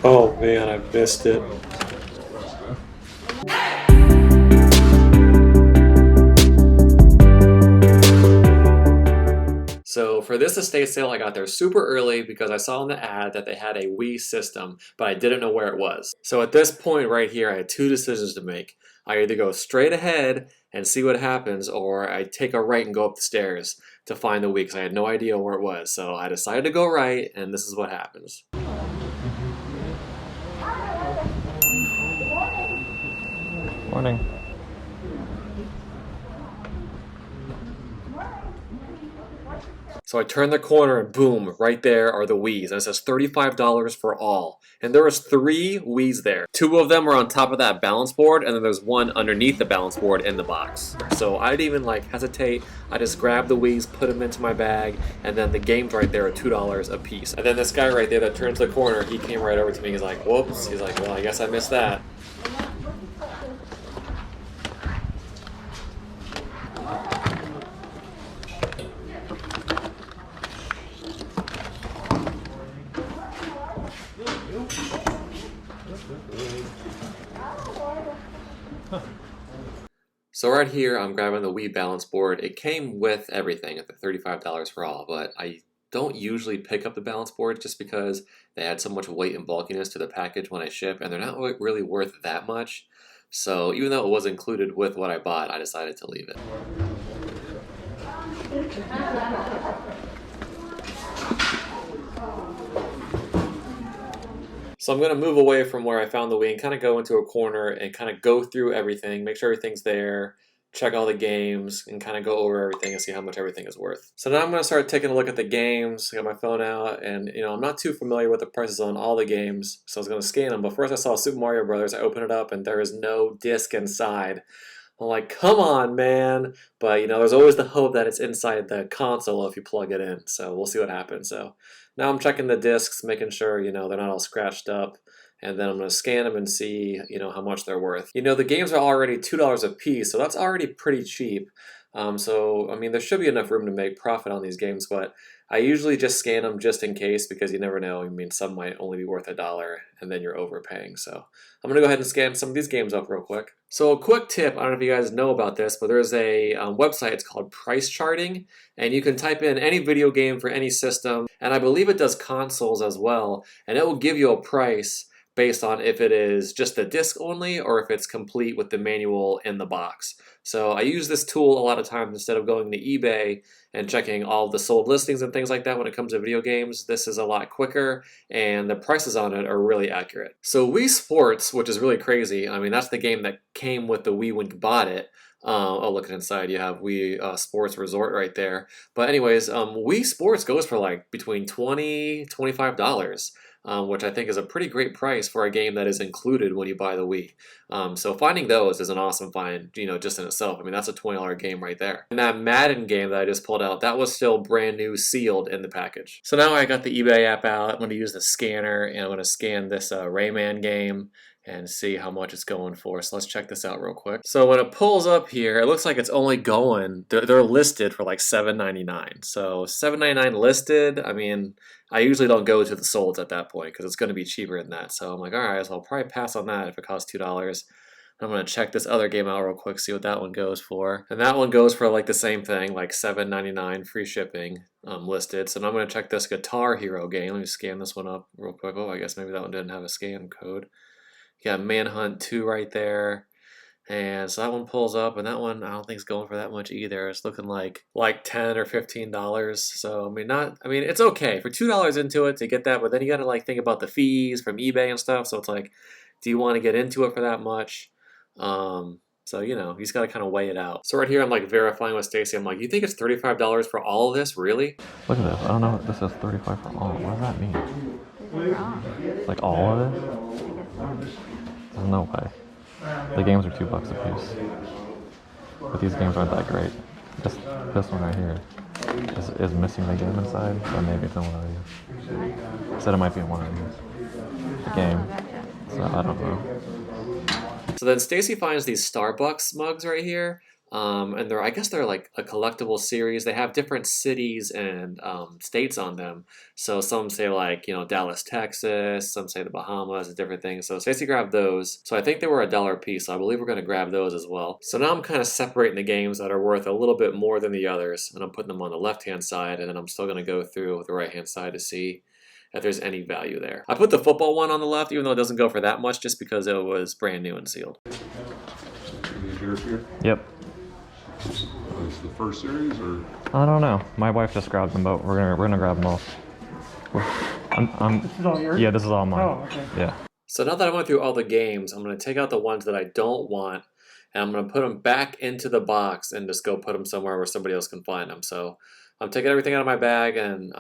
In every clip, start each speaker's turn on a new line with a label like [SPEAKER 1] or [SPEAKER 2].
[SPEAKER 1] Oh man, I missed it. So for this estate sale, I got there super early because I saw in the ad that they had a Wii system, but I didn't know where it was. So at this point right here, I had two decisions to make. I either go straight ahead and see what happens, or I take a right and go up the stairs to find the Wii because I had no idea where it was. So I decided to go right, and this is what happens.
[SPEAKER 2] Morning.
[SPEAKER 1] So I turn the corner and boom, right there are the Wiis. And it says $35 for all. And there was 3 Wiis there. 2 of them were on top of that balance board, and then there's one underneath the balance board in the box. So I didn't even hesitate. I just grabbed the Wiis, put them into my bag, and then the games right there are $2 a piece. And then this guy right there that turns the corner, he came right over to me. He's like, whoops. He's like, well, I guess I missed that. So right here, I'm grabbing the Wii balance board. It came with everything at the $35 for all, but I don't usually pick up the balance board just because they add so much weight and bulkiness to the package when I ship, and they're not really worth that much. So even though it was included with what I bought, I decided to leave it. So I'm going to move away from where I found the Wii and kind of go into a corner and kind of go through everything, make sure everything's there, check all the games, and kind of go over everything and see how much everything is worth. So now I'm going to start taking a look at the games. I got my phone out, and I'm not too familiar with the prices on all the games, so I was going to scan them. But first I saw Super Mario Brothers. I opened it up, and there is no disc inside. I'm like, come on, man. But, there's always the hope that it's inside the console if you plug it in. So we'll see what happens. So now I'm checking the discs, making sure, they're not all scratched up. And then I'm going to scan them and see, how much they're worth. The games are already $2 a piece, so that's already pretty cheap. There should be enough room to make profit on these games, but I usually just scan them just in case because you never know. Some might only be worth $1 and then you're overpaying. So I'm going to go ahead and scan some of these games up real quick. So a quick tip, I don't know if you guys know about this, but there's a website, it's called Price Charting, and you can type in any video game for any system, and I believe it does consoles as well, and it will give you a price based on if it is just the disc only or if it's complete with the manual in the box. So I use this tool a lot of times instead of going to eBay and checking all the sold listings and things like that when it comes to video games. This is a lot quicker and the prices on it are really accurate. So Wii Sports, which is really crazy, that's the game that came with the Wii when you bought it. Look inside, you have Wii Sports Resort right there. But anyways, Wii Sports goes for between $20, $25. Which I think is a pretty great price for a game that is included when you buy the Wii. So finding those is an awesome find, just in itself. That's a $20 game right there. And that Madden game that I just pulled out, that was still brand new, sealed in the package. So now I got the eBay app out. I'm going to use the scanner, and I'm going to scan this Rayman game and see how much it's going for. So let's check this out real quick. So when it pulls up here, it looks like it's only going, they're listed for $7.99. So $7.99 listed, I usually don't go to the solds at that point because it's going to be cheaper than that. So I'm like, all right, so I'll probably pass on that if it costs $2. I'm going to check this other game out real quick, see what that one goes for. And that one goes for the same thing, $7.99 free shipping listed. So now I'm going to check this Guitar Hero game. Let me scan this one up real quick. Oh, I guess maybe that one didn't have a scan code. You got Manhunt 2 right there. And so that one pulls up, and that one I don't think is going for that much either. It's looking like $10 or $15. So it's okay for $2 into it to get that, but then you got to think about the fees from eBay and stuff. So it's do you want to get into it for that much? So you just got to kind of weigh it out. So right here I'm verifying with Stacy. I'm you think it's $35 for all of this, really?
[SPEAKER 2] Look at this. I don't know. This says 35 for all. What does that mean? All of it? There's no way. The games are $2 a piece, but these games aren't that great. This one right here is missing the game inside, or maybe it's in one of these. Said it might be in one of these. The game, so I don't know.
[SPEAKER 1] So then Stacy finds these Starbucks mugs right here. And I guess they're like a collectible series. They have different cities and states on them. So some say like, Dallas, Texas. Some say the Bahamas and different things. So Stacey grabbed those. So I think they were $1 a piece. So I believe we're going to grab those as well. So now I'm kind of separating the games that are worth a little bit more than the others. And I'm putting them on the left-hand side. And then I'm still going to go through the right-hand side to see if there's any value there. I put the football one on the left, even though it doesn't go for that much, just because it was brand new and sealed.
[SPEAKER 2] Yep.
[SPEAKER 3] Is the first series or?
[SPEAKER 2] I don't know. My wife just grabbed them both. We're gonna grab them all.
[SPEAKER 4] This is all yours?
[SPEAKER 2] Yeah, this is all mine.
[SPEAKER 4] Oh, okay.
[SPEAKER 2] Yeah.
[SPEAKER 1] So now that I went through all the games, I'm going to take out the ones that I don't want, and I'm going to put them back into the box and just go put them somewhere where somebody else can find them. So I'm taking everything out of my bag, and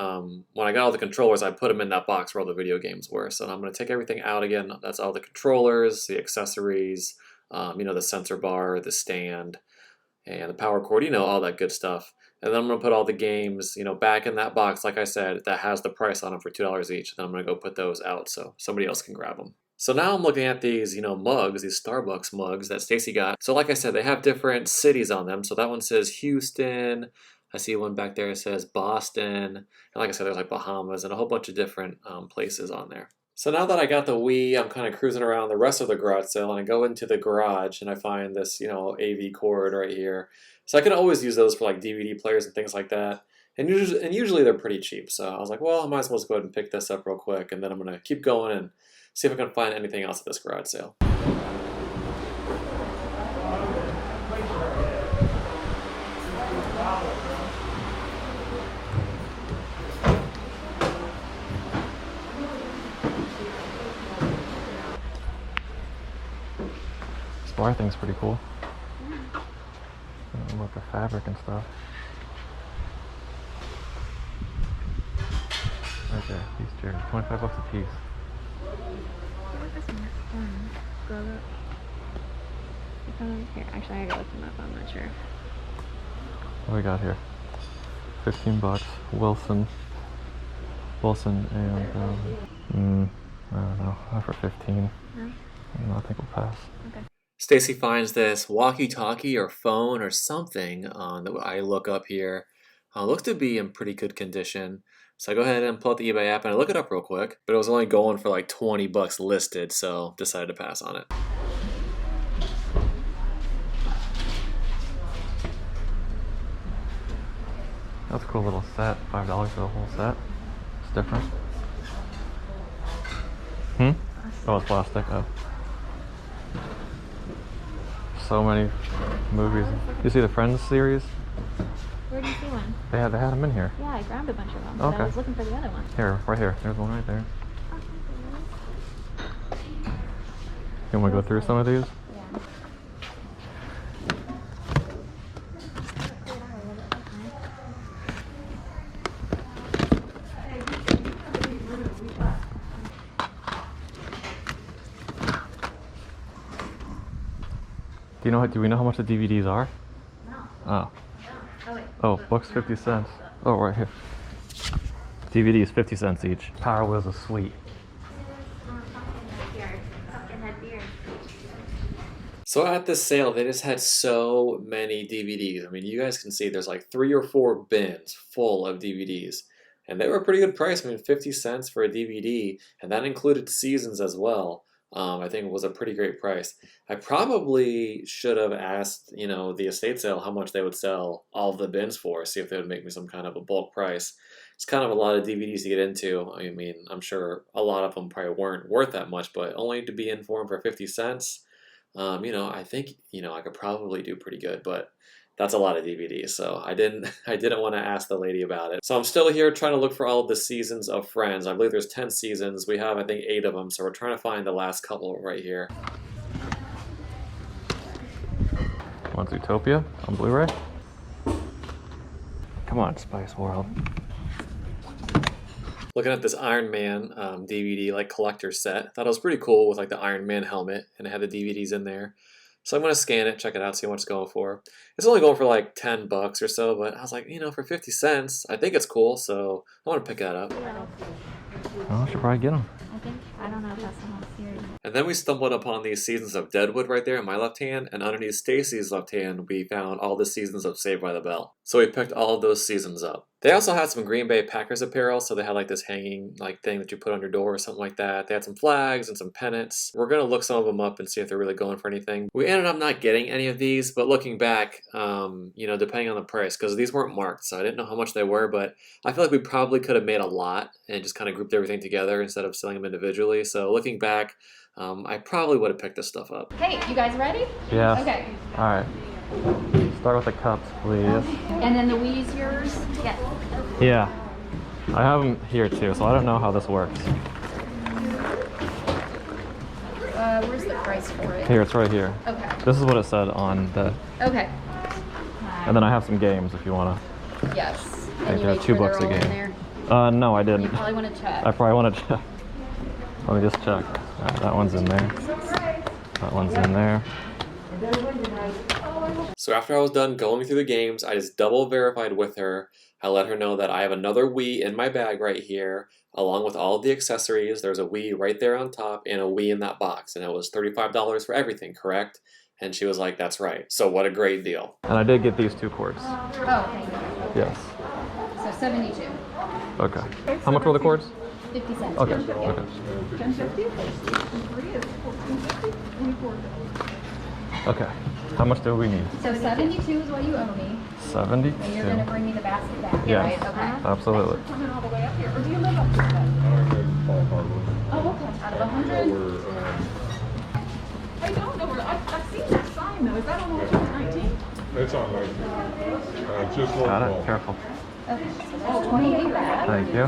[SPEAKER 1] when I got all the controllers, I put them in that box where all the video games were. So I'm going to take everything out again. That's all the controllers, the accessories, the sensor bar, the stand, and the power cord, all that good stuff. And then I'm going to put all the games, back in that box, like I said, that has the price on them for $2 each. Then I'm going to go put those out so somebody else can grab them. So now I'm looking at these, mugs, these Starbucks mugs that Stacy got. So like I said, they have different cities on them. So that one says Houston. I see one back there that says Boston. And like I said, there's like Bahamas and a whole bunch of different places on there. So now that I got the Wii, I'm kind of cruising around the rest of the garage sale, and I go into the garage and I find this, AV cord right here. So I can always use those for like DVD players and things like that. And usually they're pretty cheap. So I was like, well, I might as well just go ahead and pick this up real quick, and then I'm going to keep going and see if I can find anything else at this garage sale.
[SPEAKER 2] This bar thing's pretty cool. About the fabric and stuff. Right there, these chairs, $25 a piece.
[SPEAKER 5] Here, actually, I gotta look them up. I'm not sure.
[SPEAKER 2] What do we got here? $15. Wilson and I don't know. Not for 15.
[SPEAKER 5] No?
[SPEAKER 2] I think we'll pass.
[SPEAKER 5] Okay.
[SPEAKER 1] Stacy finds this walkie-talkie or phone or something that I look up here. Looks to be in pretty good condition. So I go ahead and pull out the eBay app and I look it up real quick. But it was only going for like $20 listed, so decided to pass on it.
[SPEAKER 2] That's a cool little set. $5 for the whole set. It's different. Oh, it's plastic. Oh. So many movies. You see the Friends series?
[SPEAKER 5] Where do you see one?
[SPEAKER 2] They had them in here.
[SPEAKER 5] Yeah, I grabbed a bunch of them, but
[SPEAKER 2] Okay.
[SPEAKER 5] I was looking for the other one.
[SPEAKER 2] Here, right here. There's one right there. You want to go through some of these?
[SPEAKER 5] Yeah.
[SPEAKER 2] Do we know how much the DVDs are?
[SPEAKER 5] No.
[SPEAKER 2] Oh.
[SPEAKER 5] Oh, wait.
[SPEAKER 2] Oh, books 50 cents. Oh, right here. DVDs 50 cents each. Power Wheels is sweet.
[SPEAKER 1] So at this sale, they just had so many DVDs. I mean, you guys can see there's like 3 or 4 bins full of DVDs. And they were a pretty good price. I mean, 50 cents for a DVD, and that included seasons as well. I think it was a pretty great price. I probably should have asked, the estate sale how much they would sell all of the bins for, see if they would make me some kind of a bulk price. It's kind of a lot of DVDs to get into. I mean, I'm sure a lot of them probably weren't worth that much, but only to be in for them for 50 cents, I think, I could probably do pretty good, but that's a lot of DVDs, so I didn't want to ask the lady about it. So I'm still here trying to look for all of the seasons of Friends. I believe there's 10 seasons. We have, I think, 8 of them, so we're trying to find the last couple right here.
[SPEAKER 2] Want Zootopia on Blu-ray? Come on, Spice World.
[SPEAKER 1] Looking at this Iron Man DVD like collector set. Thought it was pretty cool with like the Iron Man helmet, and it had the DVDs in there. So I'm going to scan it, check it out, see what it's going for. It's only going for like $10 or so, but I was like, for 50 cents, I think it's cool, so I want to pick that up.
[SPEAKER 2] Oh, I should probably get them.
[SPEAKER 5] I don't know. know if that's the whole series.
[SPEAKER 1] And then we stumbled upon these seasons of Deadwood right there in my left hand, and underneath Stacy's left hand, we found all the seasons of Saved by the Bell. So we picked all of those seasons up. They also had some Green Bay Packers apparel, so they had like this hanging like thing that you put on your door or something like that. They had some flags and some pennants. We're gonna look some of them up and see if they're really going for anything. We ended up not getting any of these, but looking back, you know, depending on the price, because these weren't marked, so I didn't know how much they were, but I feel like we probably could have made a lot and just kind of grouped everything together instead of selling them individually. So looking back, I probably would have picked this stuff up.
[SPEAKER 4] Hey, you guys ready?
[SPEAKER 2] Yeah.
[SPEAKER 4] Okay.
[SPEAKER 2] All right. Start with the cups, please.
[SPEAKER 4] And then the Wii's yours? Yes.
[SPEAKER 2] Yeah. I have them here too, so I don't know how this works.
[SPEAKER 4] Where's the price for it?
[SPEAKER 2] Here, it's right here.
[SPEAKER 4] Okay.
[SPEAKER 2] This is what it said on the.
[SPEAKER 4] Okay.
[SPEAKER 2] And then I have some games if you want to.
[SPEAKER 4] Yes.
[SPEAKER 2] I
[SPEAKER 4] And
[SPEAKER 2] think
[SPEAKER 4] you
[SPEAKER 2] they're
[SPEAKER 4] made
[SPEAKER 2] $2
[SPEAKER 4] sure
[SPEAKER 2] a
[SPEAKER 4] they're all in
[SPEAKER 2] game.
[SPEAKER 4] there?
[SPEAKER 2] No, I
[SPEAKER 4] You
[SPEAKER 2] didn't.
[SPEAKER 4] probably want to check.
[SPEAKER 2] I probably want to check. Let me just check. All right, that one's in there. That one's in there.
[SPEAKER 1] So after I was done going through the games, I just double verified with her. I let her know that I have another Wii in my bag right here, along with all of the accessories. There's a Wii right there on top and a Wii in that box, and it was $35 for everything, correct? And she was like, that's right. So what a great deal.
[SPEAKER 2] And I did get these 2 cords.
[SPEAKER 4] Oh, thank you.
[SPEAKER 2] Yes.
[SPEAKER 4] So 72.
[SPEAKER 2] Okay. How much were the cords?
[SPEAKER 4] 50 cents.
[SPEAKER 2] Okay.
[SPEAKER 4] Yeah.
[SPEAKER 2] Okay.
[SPEAKER 5] 1050.
[SPEAKER 2] Okay. How much do we need?
[SPEAKER 4] So 72 is what you owe me.
[SPEAKER 2] 72.
[SPEAKER 4] And you're going to bring me the basket back,
[SPEAKER 2] Yeah.
[SPEAKER 4] right? Okay.
[SPEAKER 2] Absolutely.
[SPEAKER 5] Coming all the way up here, or do you live up here? Oh, okay.
[SPEAKER 4] Out of 100?
[SPEAKER 5] I don't know where. I've seen that sign though. Is that on 19?
[SPEAKER 3] It's on like, just one
[SPEAKER 2] Got it.
[SPEAKER 3] call.
[SPEAKER 2] Careful.
[SPEAKER 4] Okay. So 28, right?
[SPEAKER 2] Thank you.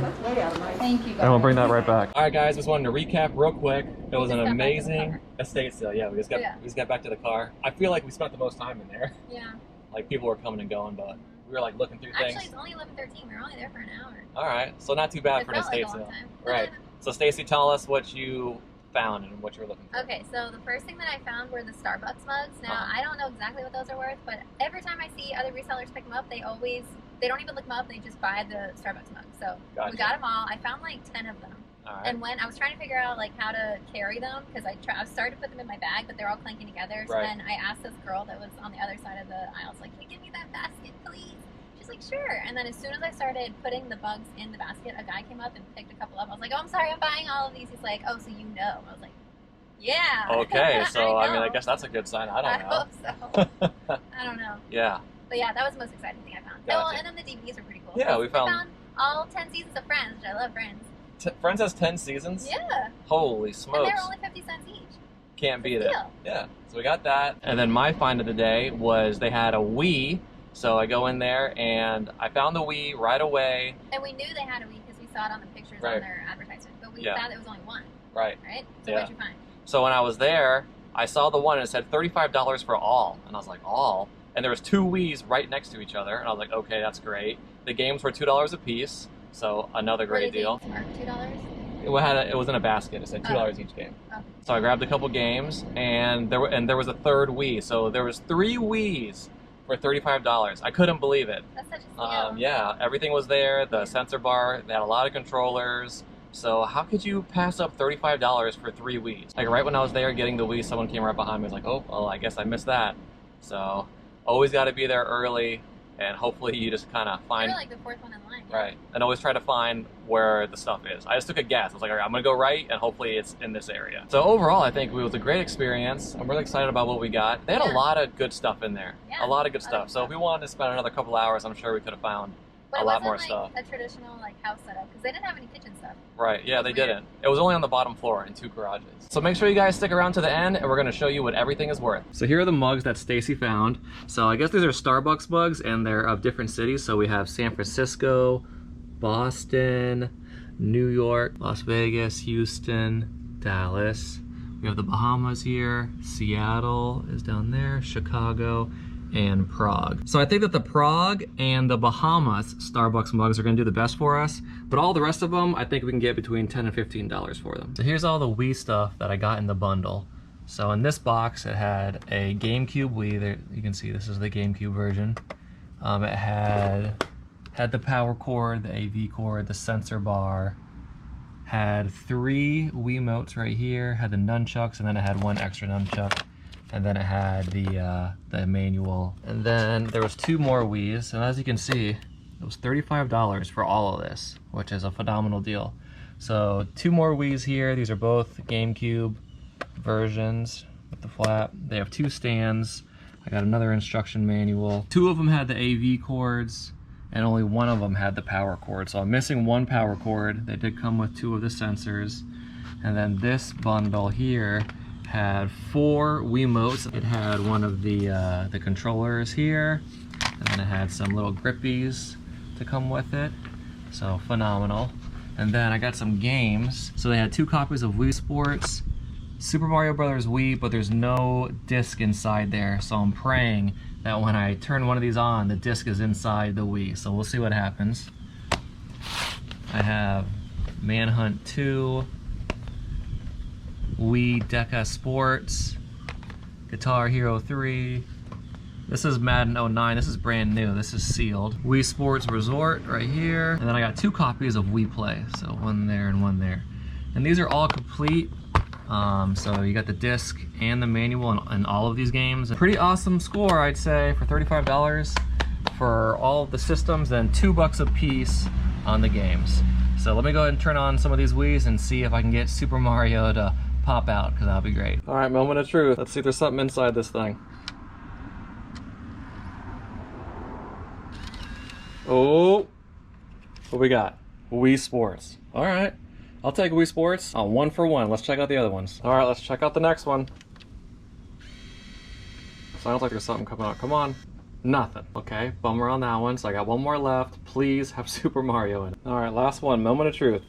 [SPEAKER 4] Thank you, guys.
[SPEAKER 2] And we'll bring that right back.
[SPEAKER 1] All right, guys, just wanted to recap real quick. It was an
[SPEAKER 4] Just got back to the
[SPEAKER 1] amazing
[SPEAKER 4] car.
[SPEAKER 1] estate sale. Yeah, we just got back to the car. I feel like we spent the most time in there.
[SPEAKER 5] Yeah.
[SPEAKER 1] Like people were coming and going, but we were like looking through
[SPEAKER 5] Actually,
[SPEAKER 1] things.
[SPEAKER 5] it's only 11:13. We were only there for an hour.
[SPEAKER 1] All right, so not too bad
[SPEAKER 5] It
[SPEAKER 1] for an
[SPEAKER 5] felt like
[SPEAKER 1] estate
[SPEAKER 5] a long
[SPEAKER 1] sale.
[SPEAKER 5] time.
[SPEAKER 1] Right. So Stacy, tell us what you found and what you were looking for.
[SPEAKER 5] Okay, so the first thing that I found were the Starbucks mugs. Now, I don't know exactly what those are worth, but every time I see other resellers pick them up, they don't even look them up, they just buy the Starbucks mugs. So
[SPEAKER 1] Gotcha.
[SPEAKER 5] we got them all. I found like 10 of them.
[SPEAKER 1] All right.
[SPEAKER 5] And when I was trying to figure out like how to carry them, because I started to put them in my bag, but they're all clanking together. So
[SPEAKER 1] Right.
[SPEAKER 5] then I asked this girl that was on the other side of the aisle, like, can you give me that basket, please? She's like, sure. And then as soon as I started putting the bugs in the basket, a guy came up and picked a couple up. I was like, oh, I'm sorry, I'm buying all of these. He's like, oh, so you know. I was like, yeah.
[SPEAKER 1] Okay, so I mean, I
[SPEAKER 5] know.
[SPEAKER 1] guess that's a good sign. I don't know.
[SPEAKER 5] hope so. I don't know.
[SPEAKER 1] Yeah.
[SPEAKER 5] But yeah, that was the most exciting thing I found. Oh,
[SPEAKER 1] Gotcha.
[SPEAKER 5] and then the DVDs were pretty cool.
[SPEAKER 1] Yeah, we
[SPEAKER 5] I
[SPEAKER 1] found-
[SPEAKER 5] all 10 seasons of Friends, which I love Friends.
[SPEAKER 1] Friends has 10 seasons.
[SPEAKER 5] Yeah.
[SPEAKER 1] Holy
[SPEAKER 5] And
[SPEAKER 1] smokes!
[SPEAKER 5] they were only 50 cents each.
[SPEAKER 1] Can't beat it.
[SPEAKER 5] Deal.
[SPEAKER 1] Yeah. So we got that, and then my find of the day was they had a Wii. So I go in there and I found the Wii right away.
[SPEAKER 5] And we knew they had a Wii because we saw it on the pictures
[SPEAKER 1] Right.
[SPEAKER 5] on their advertisement. But we
[SPEAKER 1] Yeah.
[SPEAKER 5] thought it was only one,
[SPEAKER 1] Right.
[SPEAKER 5] right? So
[SPEAKER 1] Yeah.
[SPEAKER 5] what'd you find?
[SPEAKER 1] So when I was there, I saw the one and it said $35 for all, and I was like, all? And there was 2 Wiis right next to each other, and I was like, okay, that's great. The games were $2 a piece, so another great deal.
[SPEAKER 5] $2?
[SPEAKER 1] It was in a basket. It said $2 each game.
[SPEAKER 5] Oh.
[SPEAKER 1] So I grabbed a couple games, and there was a third Wii. So there was 3 Wiis for $35. I couldn't believe it.
[SPEAKER 5] That's such a steal.
[SPEAKER 1] Yeah, everything was there. The sensor bar. They had a lot of controllers. So how could you pass up $35 for 3 Wiis? Like right when I was there getting the Wii, someone came right behind me. Was like, oh, well, I guess I missed that. So always got to be there early, and hopefully you just kind of find.
[SPEAKER 5] You're like the 4th one in line. Yeah.
[SPEAKER 1] Right, and always try to find where the stuff is. I just took a guess. I was like, all right, I'm gonna go right, and hopefully it's in this area. So overall, I think it was a great experience. I'm really excited about what we got. They had a lot of good stuff in there.
[SPEAKER 5] Yeah,
[SPEAKER 1] A lot of good
[SPEAKER 5] a lot
[SPEAKER 1] stuff.
[SPEAKER 5] of
[SPEAKER 1] So if we wanted to spend another couple hours, I'm sure we could have found
[SPEAKER 5] But
[SPEAKER 1] a
[SPEAKER 5] it
[SPEAKER 1] lot
[SPEAKER 5] wasn't
[SPEAKER 1] more
[SPEAKER 5] like
[SPEAKER 1] stuff.
[SPEAKER 5] a traditional like house setup because they didn't have any kitchen stuff.
[SPEAKER 1] Right, yeah, they
[SPEAKER 5] Weird.
[SPEAKER 1] didn't. It was only on the bottom floor in 2 garages. So make sure you guys stick around to the end, and we're gonna show you what everything is worth. So here are the mugs that Stacy found. So I guess these are Starbucks mugs, and they're of different cities. So we have San Francisco, Boston, New York, Las Vegas, Houston, Dallas. We have the Bahamas here, Seattle is down there, Chicago, and Prague. So I think that the Prague and the Bahamas Starbucks mugs are gonna do the best for us, but all the rest of them, I think we can get between $10 and $15 for them. So here's all the Wii stuff that I got in the bundle. So in this box, it had a GameCube Wii. There, you can see this is the GameCube version. It had the power cord, the AV cord, the sensor bar,
[SPEAKER 2] Had 3 Wiimotes right here, had the nunchucks, and then it had 1 extra nunchuck. And then it had the manual. And then there was 2 more Wiis, and as you can see, it was $35 for all of this, which is a phenomenal deal. So 2 more Wiis here. These are both GameCube versions with the flap. They have 2 stands. I got another instruction manual. 2 of them had the AV cords, and only 1 of them had the power cord. So I'm missing 1 power cord. They did come with 2 of the sensors. And then this bundle here had 4 Wiimotes. It had one of the controllers here, and then it had some little grippies to come with it. So phenomenal. And then I got some games. So they had 2 copies of Wii Sports, Super Mario Brothers Wii, but there's no disc inside there. So I'm praying that when I turn one of these on, the disc is inside the Wii. So we'll see what happens. I have Manhunt 2, Wii Deca Sports, Guitar Hero 3. This is Madden 09. This is brand new. This is sealed. Wii Sports Resort right here. And then I got 2 copies of Wii Play. So 1 there and 1 there. And these are all complete. So you got the disc and the manual in all of these games. A pretty awesome score, I'd say, for $35 for all of the systems, and $2 a piece on the games. So let me go ahead and turn on some of these Wiis and see if I can get Super Mario to pop out, because that'll be great. All right, moment of truth. Let's see if there's something inside this thing. Oh, what we got? Wii Sports. All right, I'll take Wii Sports. 1 for 1. Let's check out the other ones. All right, let's check out the next one. Sounds like there's something coming out. Come on. Nothing. Okay, bummer on that one. So I got 1 more left. Please have Super Mario in it. All right, last one. Moment of truth.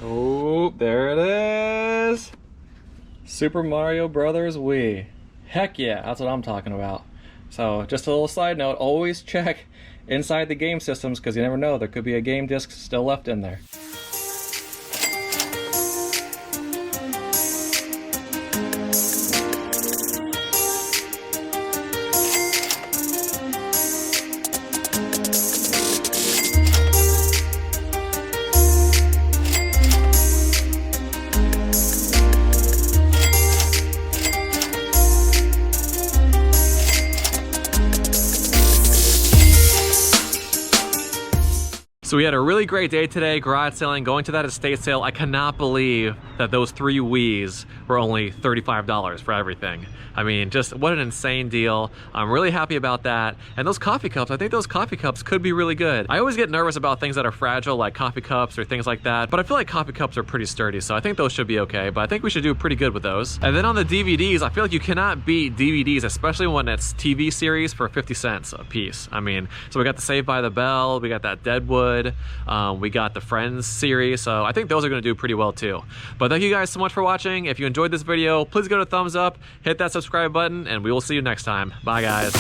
[SPEAKER 2] Oh, there it is! Super Mario Brothers Wii. Heck yeah, that's what I'm talking about. So, just a little side note, always check inside the game systems, because you never know, there could be a game disc still left in there. So we had a really great day today, garage selling, going to that estate sale. I cannot believe that those 3 Wiis were only $35 for everything. I mean, just what an insane deal. I'm really happy about that. And those coffee cups, I think those coffee cups could be really good. I always get nervous about things that are fragile, like coffee cups or things like that, but I feel like coffee cups are pretty sturdy, so I think those should be okay, but I think we should do pretty good with those. And then on the DVDs, I feel like you cannot beat DVDs, especially when it's TV series, for 50 cents a piece. I mean, so we got the Saved by the Bell, we got that Deadwood, we got the Friends series, so I think those are gonna do pretty well too. But thank you guys so much for watching. If you enjoyed this video, please give it a thumbs up, hit that subscribe button, and we will see you next time. Bye guys.